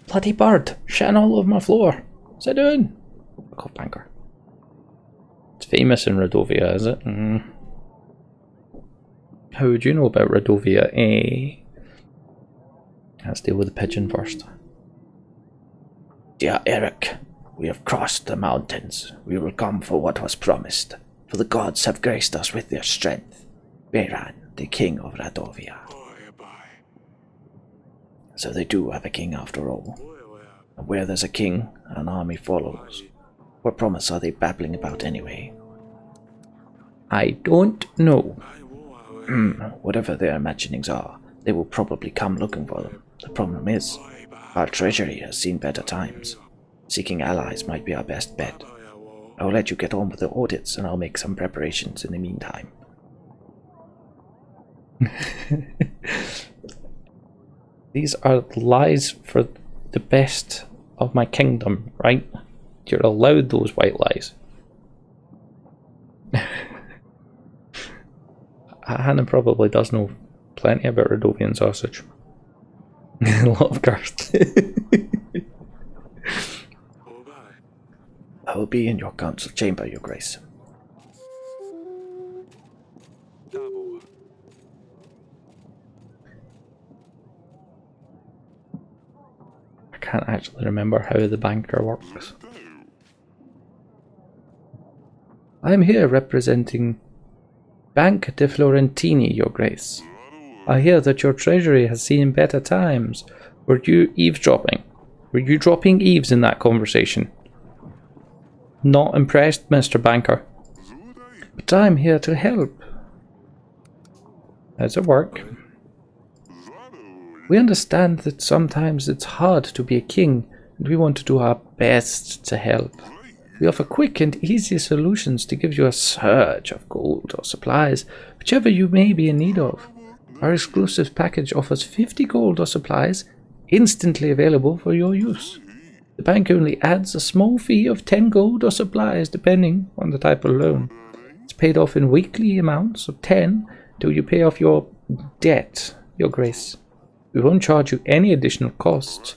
Bloody bird! Shitting all over my floor! What's it doing? Called banker. It's famous in Radovia, is it? How would you know about Radovia, eh? Let's deal with the pigeon first. Dear Eric, we have crossed the mountains. We will come for what was promised, for the gods have graced us with their strength. Bairdos, the king of Radovia. So they do have a king after all. And where there's a king, an army follows. What promise are they babbling about anyway? I don't know. Whatever their imaginings are, they will probably come looking for them. The problem is, our treasury has seen better times. Seeking allies might be our best bet. I will let you get on with the audits and I'll make some preparations in the meantime. These are lies for the best of my kingdom, right? You're allowed those white lies. Hannah probably does know plenty about Radovian sausage. A lot of girth. I will be in your council chamber, your grace. I can't actually remember how the banker works. I'm here representing Bank de Florentini, your grace. I hear that your treasury has seen better times. Were you eavesdropping? Were you dropping eaves in that conversation? Not impressed, Mr. Banker. But I'm here to help. How's it work? We understand that sometimes it's hard to be a king, and we want to do our best to help. We offer quick and easy solutions to give you a surge of gold or supplies, whichever you may be in need of. Our exclusive package offers 50 gold or supplies, instantly available for your use. The bank only adds a small fee of 10 gold or supplies depending on the type of loan. It's paid off in weekly amounts of 10 till you pay off your debt, your grace. We won't charge you any additional costs.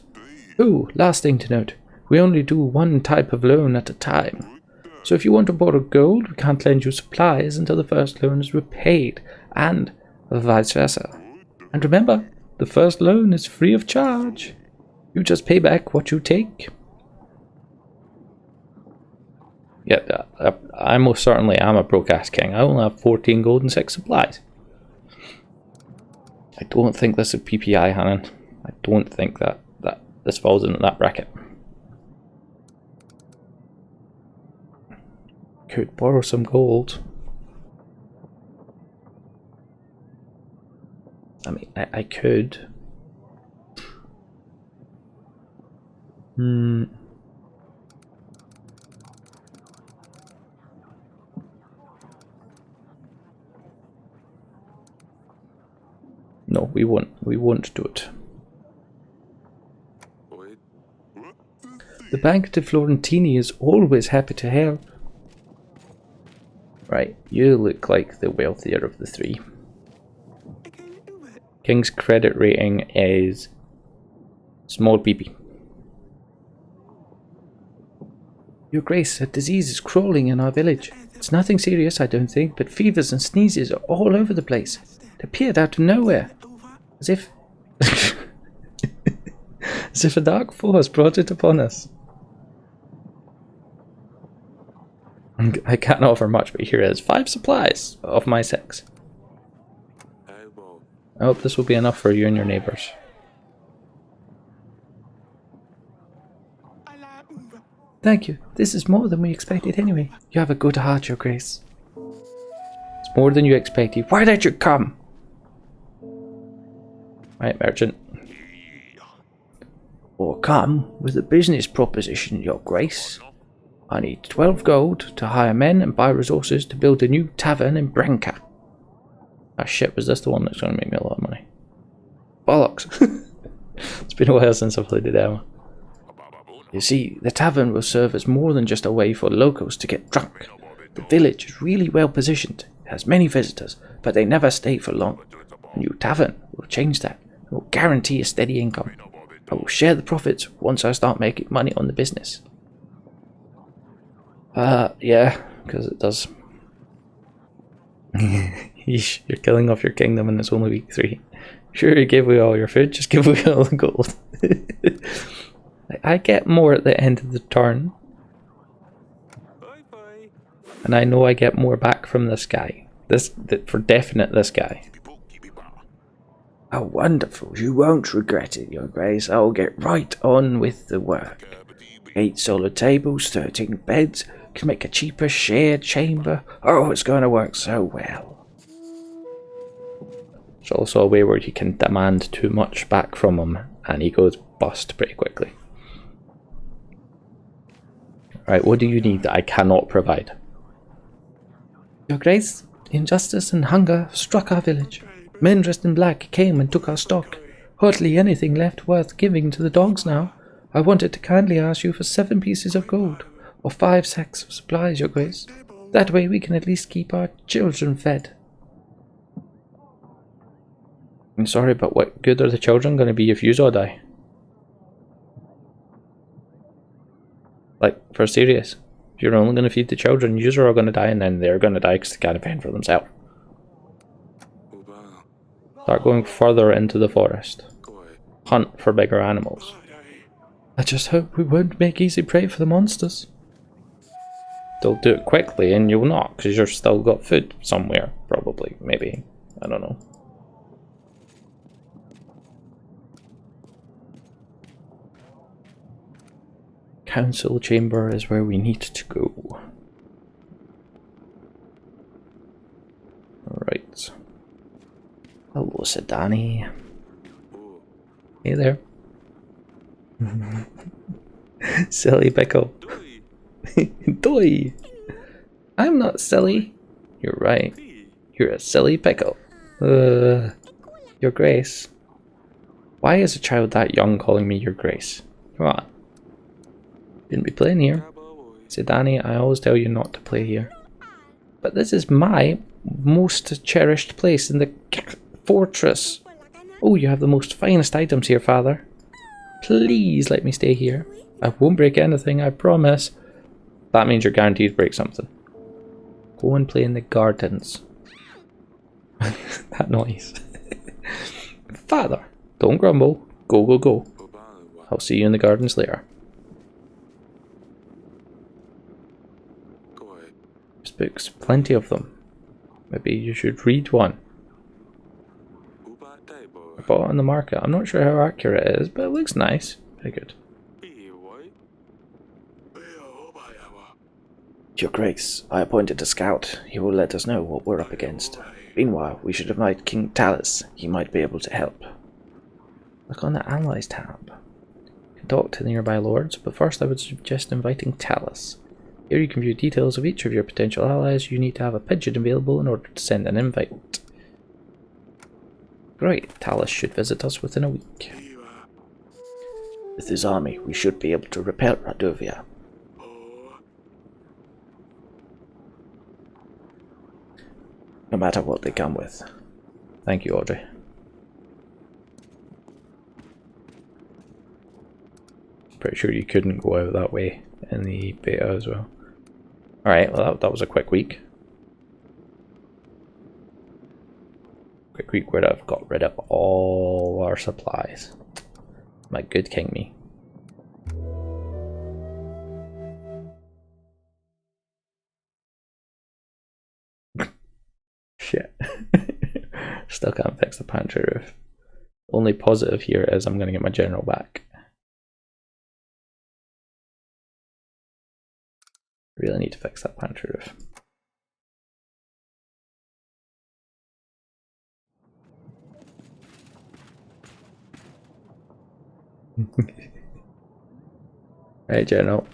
Oh, last thing to note, we only do one type of loan at a time. So if you want to borrow gold, we can't lend you supplies until the first loan is repaid, and vice versa. And remember, the first loan is free of charge. You just pay back what you take. Yeah, I most certainly am a broke-ass king. I only have 14 gold and 6 supplies. I don't think this is PPI, Hannon. I don't think that this falls into that bracket. Could borrow some gold. I mean, I could. No, we won't. We won't do it. The Bank de Florentini is always happy to help. Right, you look like the wealthier of the three. King's credit rating is small PP. Your Grace, a disease is crawling in our village. It's nothing serious, I don't think, but fevers and sneezes are all over the place. It appeared out of nowhere. As if... as if a dark force brought it upon us. I can't offer much, but here is 5 supplies of my 6. I hope this will be enough for you and your neighbours. Thank you. This is more than we expected anyway. You have a good heart, Your Grace. It's more than you expected. Why did you come? Right, merchant. Or come with a business proposition, Your Grace. I need 12 gold to hire men and buy resources to build a new tavern in Branca. Ah shit, was this the one that's going to make me a lot of money? Bollocks! It's been a while since I played the demo. You see, the tavern will serve as more than just a way for locals to get drunk. The village is really well positioned. It has many visitors, but they never stay for long. A new tavern will change that. It will guarantee a steady income. I will share the profits once I start making money on the business. Yeah, because it does. Yeesh, you're killing off your kingdom and it's only week 3. Sure, you give away all your food, just give away all the gold. I get more at the end of the turn. And I know I get more back from this guy. For definite, this guy. Oh, wonderful. You won't regret it, Your Grace. I'll get right on with the work. 8 solid tables, 13 beds. Can make a cheaper shared chamber. Oh, it's going to work so well. There's also a way where you can demand too much back from him and he goes bust pretty quickly. Right, what do you need that I cannot provide? Your Grace, injustice and hunger struck our village. Men dressed in black came and took our stock. Hardly anything left worth giving to the dogs now. I wanted to kindly ask you for 7 pieces of gold, or 5 sacks of supplies, Your Grace. That way we can at least keep our children fed. I'm sorry, but what good are the children going to be if you all die? Like, for serious. If you're only going to feed the children, you are all going to die, and then they're going to die because they can't fend for themselves. Start going further into the forest. Hunt for bigger animals. I just hope we won't make easy prey for the monsters. They'll do it quickly and you'll not, because you've still got food somewhere, probably, maybe. I don't know. Council chamber is where we need to go. Alright. Hello, Sedani. Hey there. Silly pickle. Doi! I'm not silly. You're right. You're a silly pickle. Your Grace. Why is a child that young calling me Your Grace? Come on. Shouldn't be playing here. Sedani, I always tell you not to play here. But this is my most cherished place in the fortress. Oh, you have the most finest items here, Father. Please let me stay here. I won't break anything, I promise. That means you're guaranteed to break something. Go and play in the gardens. That noise. Father, don't grumble. Go, go, go. I'll see you in the gardens later. There's books, plenty of them. Maybe you should read one. I bought it on the market. I'm not sure how accurate it is, but it looks nice. Very good. Your Grace, I appointed a scout. He will let us know what we're up against. Meanwhile, we should invite King Talus. He might be able to help. Look on the Allies tab. You can talk to the nearby lords, but first I would suggest inviting Talus. Here you can view details of each of your potential allies. You need to have a pigeon available in order to send an invite. Great, Talus should visit us within a week. With his army, we should be able to repel Radovia. No matter what they come with. Thank you, Audrey. Pretty sure you couldn't go out that way in the beta as well. Alright, well that was a quick week. Quick week where I've got rid of all our supplies. My good king me. Shit. Still can't fix the pantry roof. Only positive here is I'm gonna get my general back. Really need to fix that pantry roof. Right, General.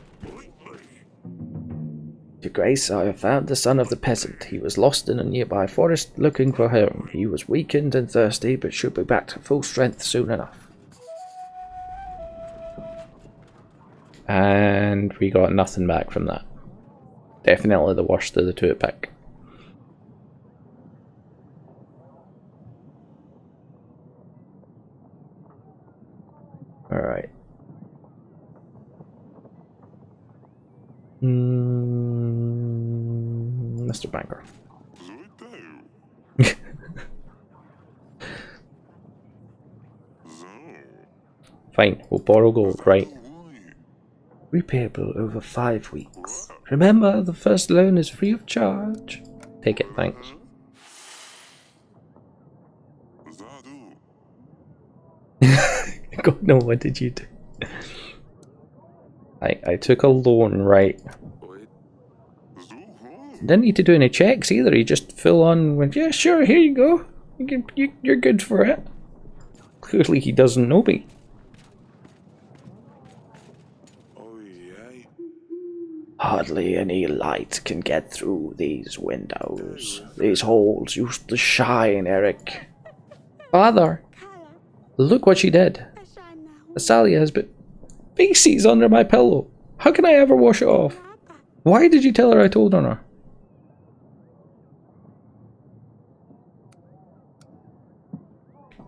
Your Grace, I have found the son of the peasant. He was lost in a nearby forest looking for home. He was weakened and thirsty, but should be back to full strength soon enough. And we got nothing back from that. Definitely the worst of the two to pick. Alright. Mr. Banker. Fine, we'll borrow gold, right? Repayable over 5 weeks. Remember, the first loan is free of charge. Take it, thanks. God, no, what did you do? I took a loan, right? Didn't need to do any checks either. He just full on went, yeah, sure, here you go. You're good for it. Clearly he doesn't know me. Hardly any light can get through these windows. These holes used to shine, Eric. Father, look what she did. Asalia has been feces under my pillow. How can I ever wash it off? Why did you tell her I told on her?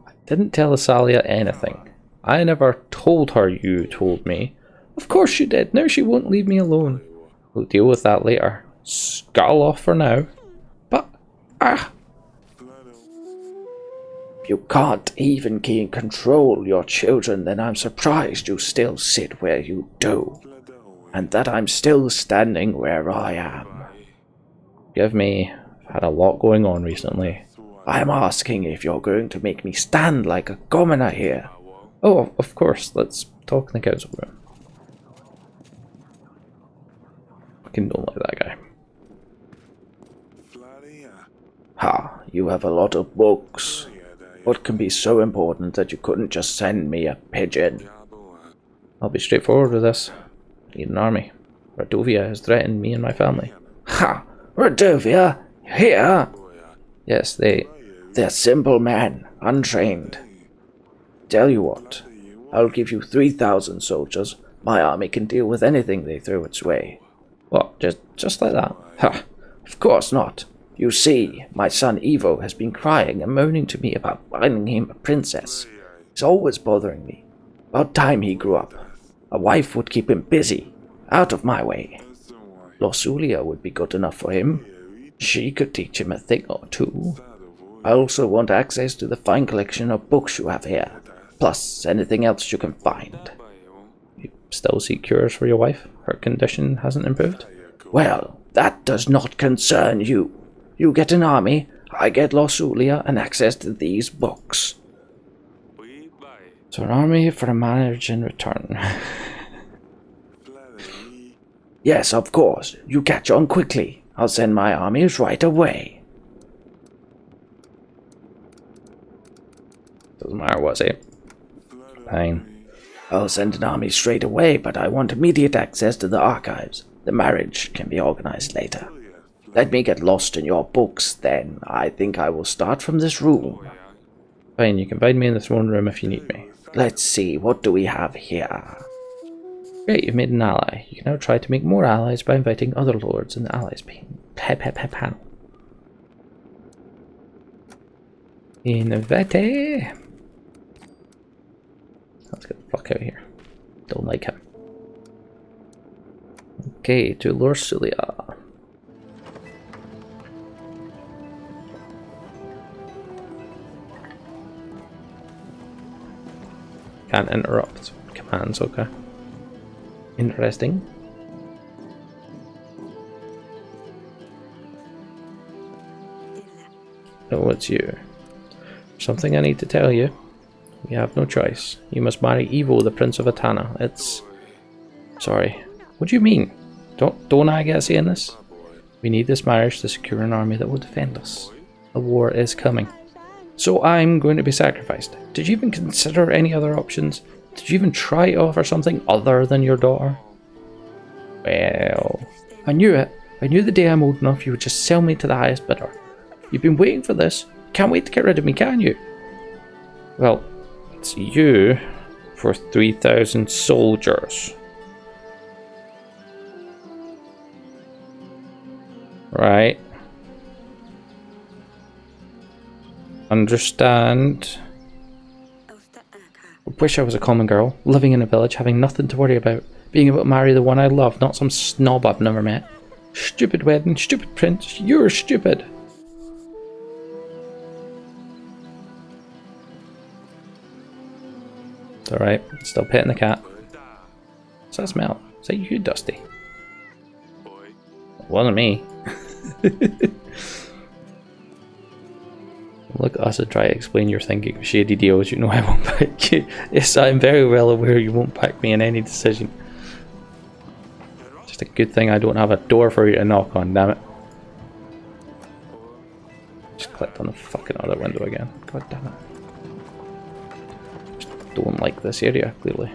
I didn't tell Asalia anything. I never told her you told me. Of course you did. Now she won't leave me alone. We'll deal with that later. Scuttle off for now. But, you can't even control your children, then I'm surprised you still sit where you do. And that I'm still standing where I am. Give me. I've had a lot going on recently. I'm asking if you're going to make me stand like a commoner here. Oh, of course. Let's talk in the council room. Fucking don't like that guy. Ha, you have a lot of books. What can be so important that you couldn't just send me a pigeon? I'll be straightforward with this. I need an army. Radovia has threatened me and my family. Ha! Radovia? Here? Yes, They're simple men, untrained. Tell you what, I'll give you 3,000 soldiers. My army can deal with anything they throw its way. What, just like that? Ha! Of course not. You see, my son Ivo has been crying and moaning to me about finding him a princess. He's always bothering me. About time he grew up. A wife would keep him busy, out of my way. Losulia would be good enough for him. She could teach him a thing or two. I also want access to the fine collection of books you have here, plus anything else you can find. You still seek cures for your wife? Her condition hasn't improved? Well, that does not concern you. You get an army, I get Losulia and access to these books. So an army for a marriage in return. Yes, of course. You catch on quickly. I'll send my armies right away. Doesn't matter what's it. Fine. I'll send an army straight away, but I want immediate access to the archives. The marriage can be organized later. Let me get lost in your books, then. I think I will start from this room. Fine, you can find me in the throne room if you need me. Let's see, what do we have here? Great, you've made an ally. You can now try to make more allies by inviting other lords in the allies panel. Invite. Let's get the fuck out of here. Don't like him. Okay, to Losulia. Can't interrupt commands, okay. Interesting. Oh, it's you. Something I need to tell you. We have no choice. You must marry Ivo, the Prince of Atana. It's... Sorry. What do you mean? Don't I get a say in this? We need this marriage to secure an army that will defend us. A war is coming. So I'm going to be sacrificed. Did you even consider any other options? Did you even try to offer something other than your daughter? Well, I knew it. I knew the day I'm old enough you would just sell me to the highest bidder. You've been waiting for this. Can't wait to get rid of me, can you? Well, it's you for 3,000 soldiers. Right. Understand. I wish I was a common girl, living in a village, having nothing to worry about, being able to marry the one I love, not some snob I've never met. Stupid wedding, stupid prince, you're stupid. It's alright, still petting the cat. What's that smell? Is that you, Dusty? It wasn't me. Look at us and try to explain your thinking of shady deals. You know I won't back you. Yes, I'm very well aware you won't back me in any decision. Just a good thing I don't have a door for you to knock on, damn it. Just clicked on the fucking other window again. God damn it. Just don't like this area, clearly.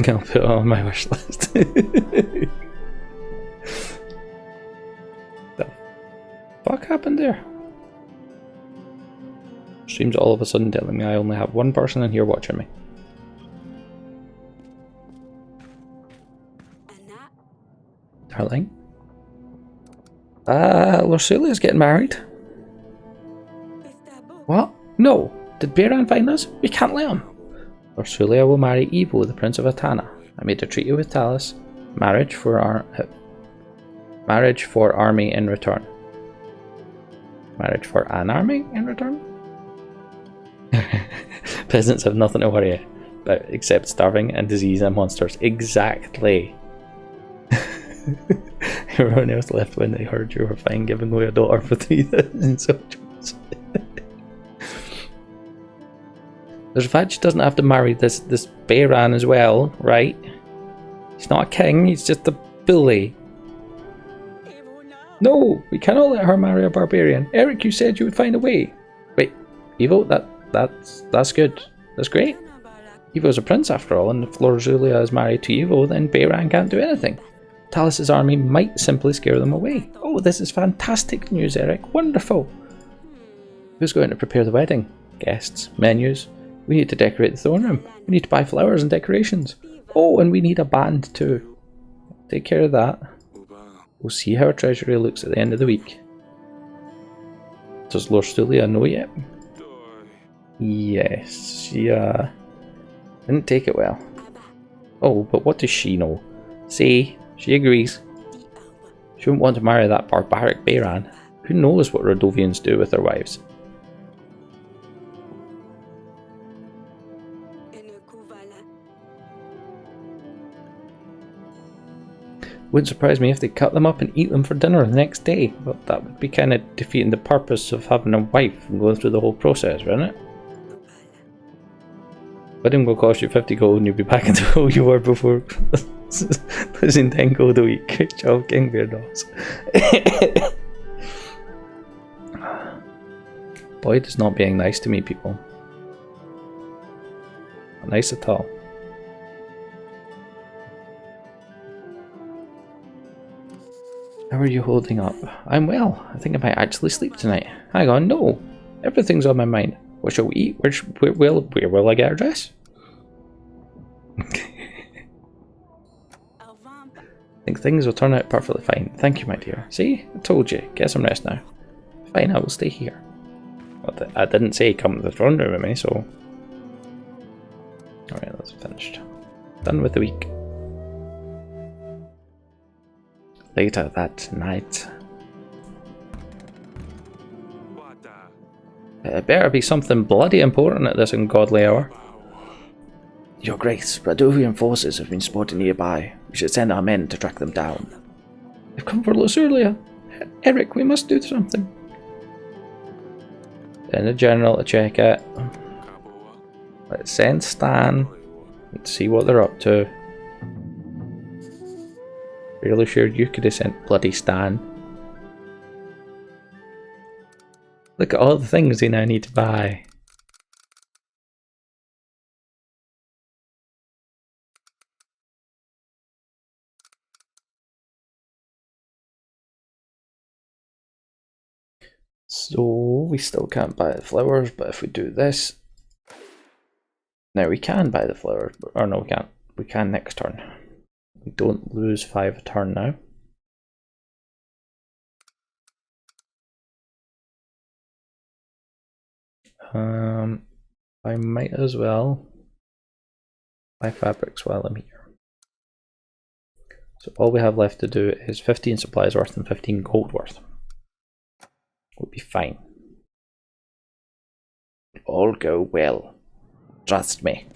I'll put it on my wish list. The fuck happened there? Stream's all of a sudden telling me I only have one person in here watching me. Darling? Lursilia's getting married. What? No! Did Bairan find us? We can't let him! Ursulia will marry Evo, the Prince of Atana. I made a treaty with Talus. Marriage for army in return. Marriage for an army in return? Peasants have nothing to worry about except starving and disease and monsters. Exactly. Everyone else left when they heard you were fine giving away a daughter for 3,000 soldiers. There's a fact she doesn't have to marry this Bairan as well, right? He's not a king, he's just a bully. No, we cannot let her marry a barbarian. Eric, you said you would find a way. Wait, Evo, that's good. That's great. Evo's a prince after all, and if Lorzulia is married to Evo, then Bairan can't do anything. Talus's army might simply scare them away. Oh, this is fantastic news, Eric. Wonderful. Who's going to prepare the wedding? Guests, menus. We need to decorate the throne room. We need to buy flowers and decorations. Oh, and we need a band too. Take care of that. We'll see how our treasury looks at the end of the week. Does Lorstulia know yet? Yes, she didn't take it well. Oh, but what does she know? See, she agrees. She wouldn't want to marry that barbaric Bairan. Who knows what Radovians do with their wives? Wouldn't surprise me if they cut them up and eat them for dinner the next day. Well, that would be kind of defeating the purpose of having a wife and going through the whole process, wouldn't it? Wedding will cost you 50 gold and you'll be back into who you were before. Losing 10 gold a week. Great job, King Bairdos. Boyd is not being nice to me, people. Not nice at all. How are you holding up? I'm well. I think I might actually sleep tonight. Hang on, no. Everything's on my mind. What shall we eat? Where will I get our dress? I think things will turn out perfectly fine. Thank you, my dear. See? I told you. Get some rest now. Fine, I will stay here. Well, I didn't say come to the throne room with me, so... Alright, that's finished. Done with the week. Later that night. It better be something bloody important at this ungodly hour. Your Grace, Radovian forces have been spotted nearby. We should send our men to track them down. They've come for Lusurlia. Eric, we must do something. Send a general to check it. Let's send Stan. Let's see what they're up to. Fairly sure you could have sent bloody Stan. Look at all the things they now need to buy. So we still can't buy the flowers, but if we do this, now we can buy the flowers. Or no, we can't. We can next turn. We don't lose 5 a turn now. I might as well buy fabrics while I'm here. So all we have left to do is 15 supplies worth and 15 gold worth. We'll be fine. All go well. Trust me.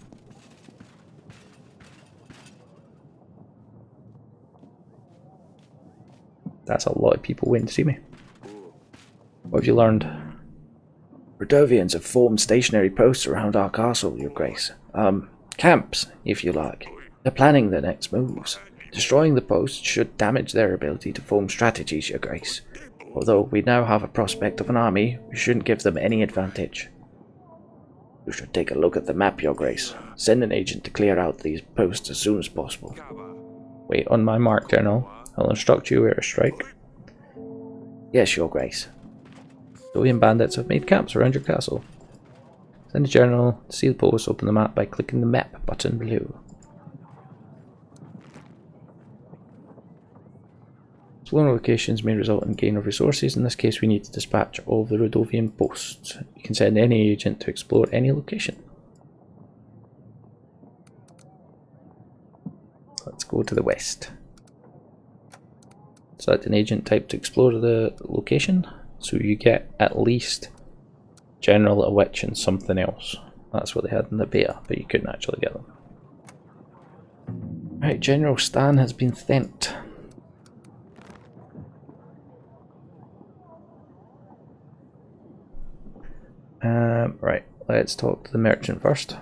That's a lot of people waiting to see me. What have you learned? Radovians have formed stationary posts around our castle, Your Grace. Camps, if you like. They're planning their next moves. Destroying the posts should damage their ability to form strategies, Your Grace. Although we now have a prospect of an army, we shouldn't give them any advantage. You should take a look at the map, Your Grace. Send an agent to clear out these posts as soon as possible. Wait on my mark, General. I'll instruct you where to strike. Yes, Your Grace. Radovian bandits have made camps around your castle. Send a general to see the posts, open the map by clicking the map button below. Exploring locations may result in gain of resources. In this case, we need to dispatch all the Radovian posts. You can send any agent to explore any location. Let's go to the west. Select an agent type to explore the location, so you get at least General, a Witch, and something else. That's what they had in the beta, but you couldn't actually get them. Right, General Stan has been sent. Right, let's talk to the merchant first.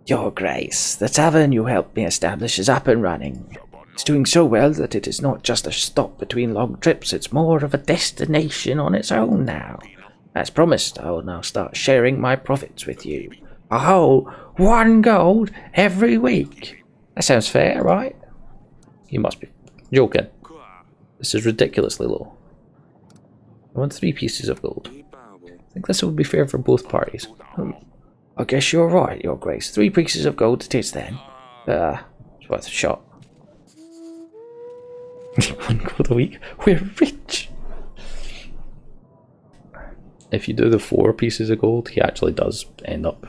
Your Grace, the tavern you helped me establish is up and running. It's doing so well that it is not just a stop between long trips, it's more of a destination on its own now. As promised, I will now start sharing my profits with you. A whole 1 gold every week. That sounds fair, right? You must be joking. This is ridiculously low. I want 3 pieces of gold. I think this would be fair for both parties. I guess you're right, Your Grace. 3 pieces of gold it is then. It's worth a shot. 1 gold a week? We're rich! If you do the 4 pieces of gold, he actually does end up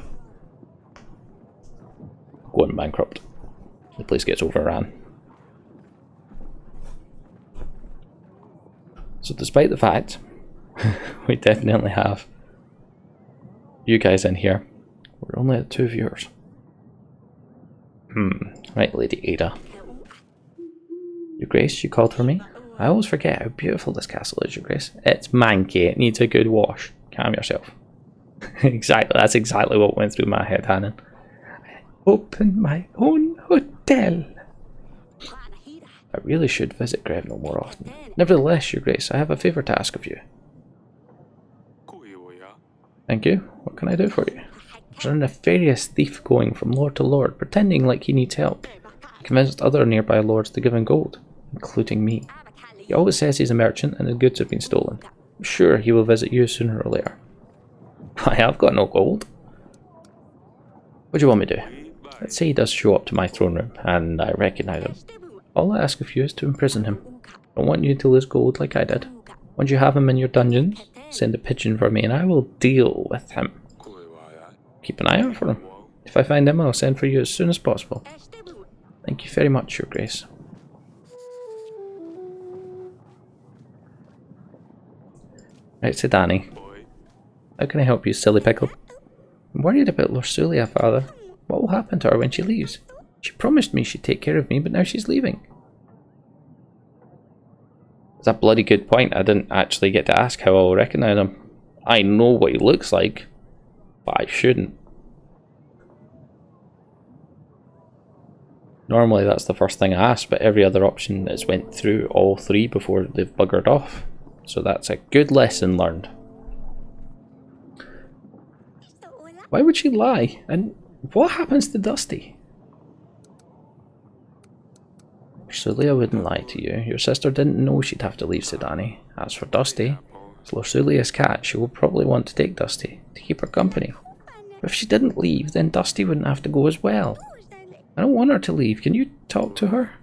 going bankrupt. The place gets overrun. So despite the fact we definitely have you guys in here, we're only at 2 viewers. Right, Lady Ada. Your Grace, you called for me? I always forget how beautiful this castle is, Your Grace. It's manky, it needs a good wash. Calm yourself. Exactly, that's exactly what went through my head, Hannon. I opened my own hotel. I really should visit Greville more often. Nevertheless, Your Grace, I have a favour to ask of you. Thank you. What can I do for you? There's a nefarious thief going from lord to lord, pretending like he needs help. He convinced other nearby lords to give him gold, including me. He always says he's a merchant and his goods have been stolen. I'm sure he will visit you sooner or later. Why, I've got no gold. What do you want me to do? Let's say he does show up to my throne room, and I recognise him. All I ask of you is to imprison him. I don't want you to lose gold like I did. Once you have him in your dungeons, send a pigeon for me and I will deal with him. Keep an eye out for him. If I find him, I'll send for you as soon as possible. Thank you very much, Your Grace. Right to Danny. How can I help you, silly pickle? I'm worried about Lorsulia, Father. What will happen to her when she leaves? She promised me she'd take care of me, but now she's leaving. That's a bloody good point. I didn't actually get to ask how I'll recognise him. I know what he looks like, but I shouldn't. Normally that's the first thing I ask, but every other option has went through all 3 before they've buggered off. So that's a good lesson learned. Why would she lie? And what happens to Dusty? Lorsulia wouldn't lie to you. Your sister didn't know she'd have to leave Sedani. As for Dusty, as Lorsulia's cat, she will probably want to take Dusty to keep her company. But if she didn't leave, then Dusty wouldn't have to go as well. I don't want her to leave. Can you talk to her?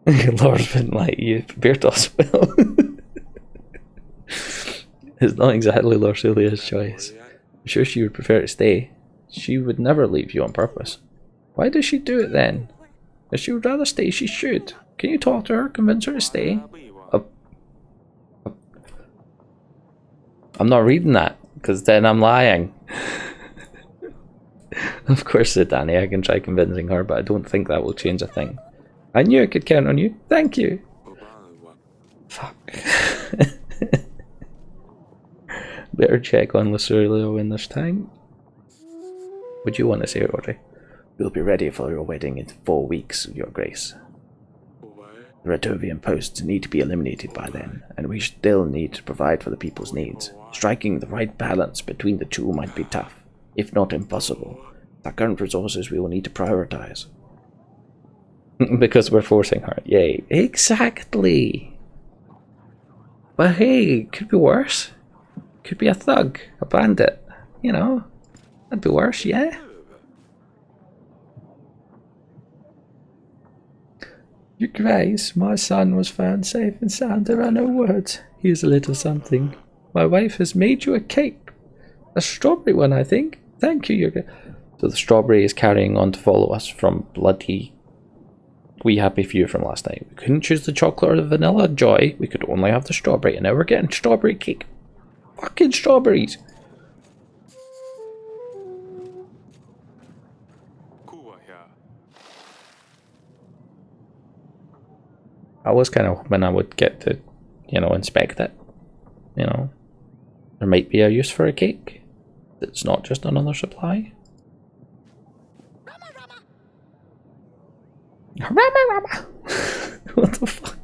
Lord wouldn't lie to you. Bairdos will. It's not exactly Lorsulia's choice. I'm sure she would prefer to stay. She would never leave you on purpose. Why does she do it then? If she would rather stay, she should. Can you talk to her, convince her to stay? I'm not reading that, because then I'm lying. Of course, said Danny, I can try convincing her, but I don't think that will change a thing. I knew I could count on you. Thank you. Fuck. Better check on Lorsulia when there's time. What do you want to say, Rodri? We'll be ready for your wedding in 4 weeks, Your Grace. The Radovian posts need to be eliminated by then, and we still need to provide for the people's needs. Striking the right balance between the two might be tough, if not impossible. With our current resources, we will need to prioritize. Because we're forcing her. Yay. Exactly. But hey, could be worse. Could be a thug, a bandit. You know, that'd be worse, yeah? Your Grace, my son was found safe and sound. There are no words. Here's a little something. My wife has made you a cake. A strawberry one, I think. Thank you, Your Grace. So the strawberry is carrying on to follow us from bloody wee happy few from last night. We couldn't choose the chocolate or the vanilla joy. We could only have the strawberry, and now we're getting strawberry cake. Fucking strawberries. I was kind of hoping I would get to, you know, inspect it. You know, there might be a use for a cake. It's not just another supply. Rama. What the fuck?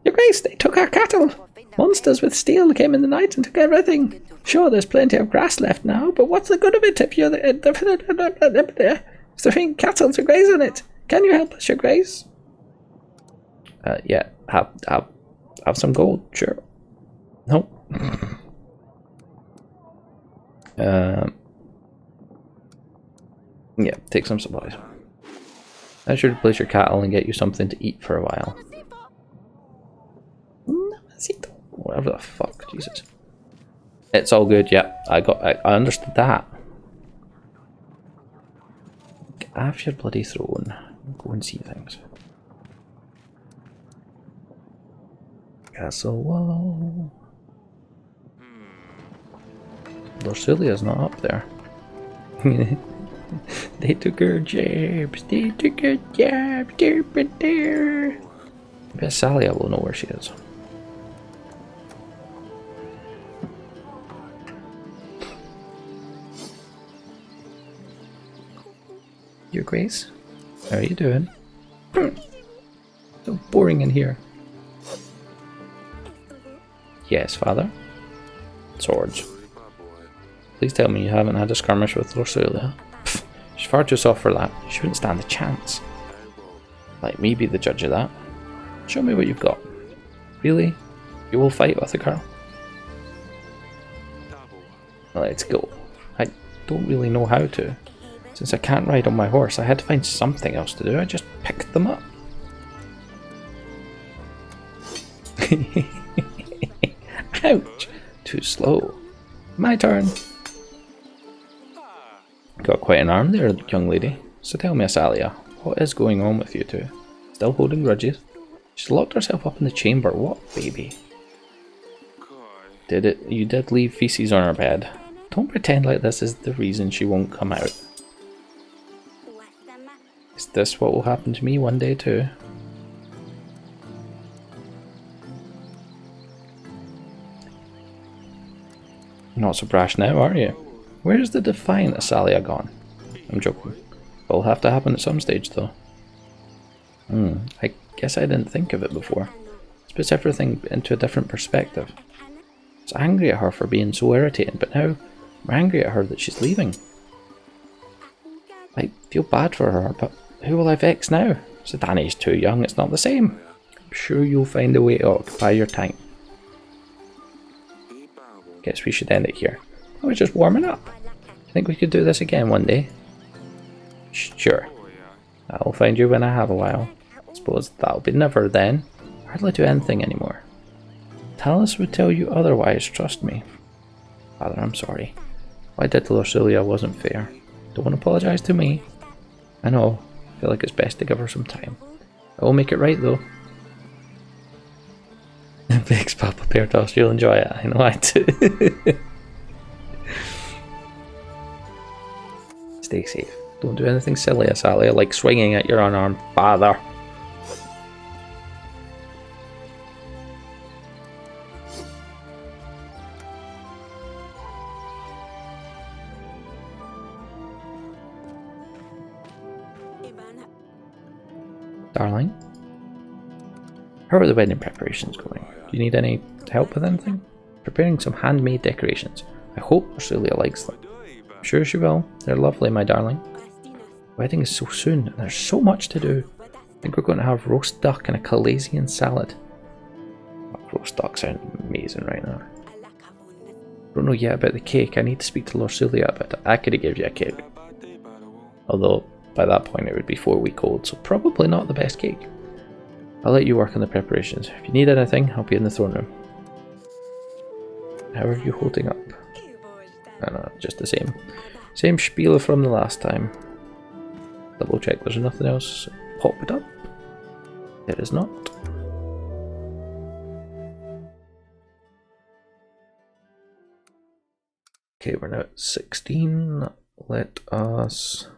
Your Grace, they took our cattle. Monsters with steel came in the night and took everything. Sure, there's plenty of grass left now, but what's the good of it if you're if there ain't cattle to graze on it? Can you help us, Your Grace? Yeah, have some gold, sure. Nope. Yeah, take some supplies. I should replace your cattle and get you something to eat for a while. Whatever the fuck, Jesus. It's all good, yeah. I understood that. Get off your bloody throne. Go and see things. Castle wall. Lorsulia's not up there. They took her jabs. They took her jabs. There. I bet Salia will know where she is. Your Grace, how are you doing? So boring in here. Yes, Father. Swords. Please tell me you haven't had a skirmish with Lorsulia. She's far too soft for that. She wouldn't stand a chance. Let me be the judge of that. Show me what you've got. Really? You will fight with a girl? Let's go. I don't really know how to. Since I can't ride on my horse, I had to find something else to do. I just picked them up. Ouch! Too slow. My turn. Got quite an arm there, young lady. So tell me, Asalia, what is going on with you two? Still holding grudges? She's locked herself up in the chamber. What, baby? You did leave feces on her bed. Don't pretend like this is the reason she won't come out. Is this what will happen to me one day too? Not so brash now, are you? Where's the defiant Asalia gone? I'm joking. It'll have to happen at some stage though. I guess I didn't think of it before. It puts everything into a different perspective. I was angry at her for being so irritating, but now I'm angry at her that she's leaving. I feel bad for her, but who will I vex now? Danny's too young, it's not the same. I'm sure you'll find a way to occupy your time. Guess we should end it here. I was just warming up. Think we could do this again one day? Sure. I'll find you when I have a while. Suppose that'll be never then. I hardly do anything anymore. Talus would tell you otherwise, trust me. Father, I'm sorry. What I did to Lorcilia wasn't fair. Don't apologise to me. I know. I feel like it's best to give her some time. I will make it right, though. Thanks, Papa Bairdos. You'll enjoy it. I know I do. Stay safe. Don't do anything silly, Asalia, like swinging at your unarmed father. Darling? How are the wedding preparations going? Do you need any help with anything? Preparing some handmade decorations. I hope Australia likes them. I'm sure she will. They're lovely, my darling. The wedding is so soon, and there's so much to do. I think we're going to have roast duck and a Calasian salad. Oh, roast duck sounds amazing right now. I don't know yet about the cake. I need to speak to Lorcilia about it. I could have given you a cake. Although, by that point it would be 4-week-old, so probably not the best cake. I'll let you work on the preparations. If you need anything, I'll be in the throne room. How are you holding up? I don't know, just the same. Same spiel from the last time. Double check there's nothing else. Pop it up. There is not. Okay, we're now at 16. Let us...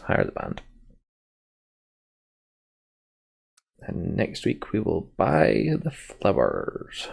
hire the band. And next week we will buy the flowers.